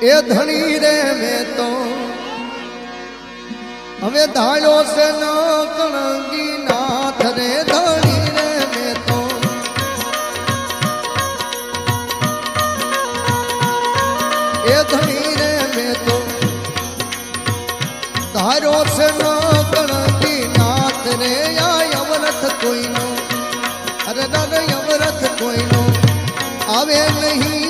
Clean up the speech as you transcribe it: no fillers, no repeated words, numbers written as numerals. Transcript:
એ ધણી રે મેં તો હવે ધાળ્યો છે ન કણગી નાથ રે ધણી રે મેં તો એ ધણી રે મેં તો ધાર્યો છે ન કણગી નાથ રે આ અવરથ કોઈનો અરે દાદા અવરથ કોઈનો આવે નહીં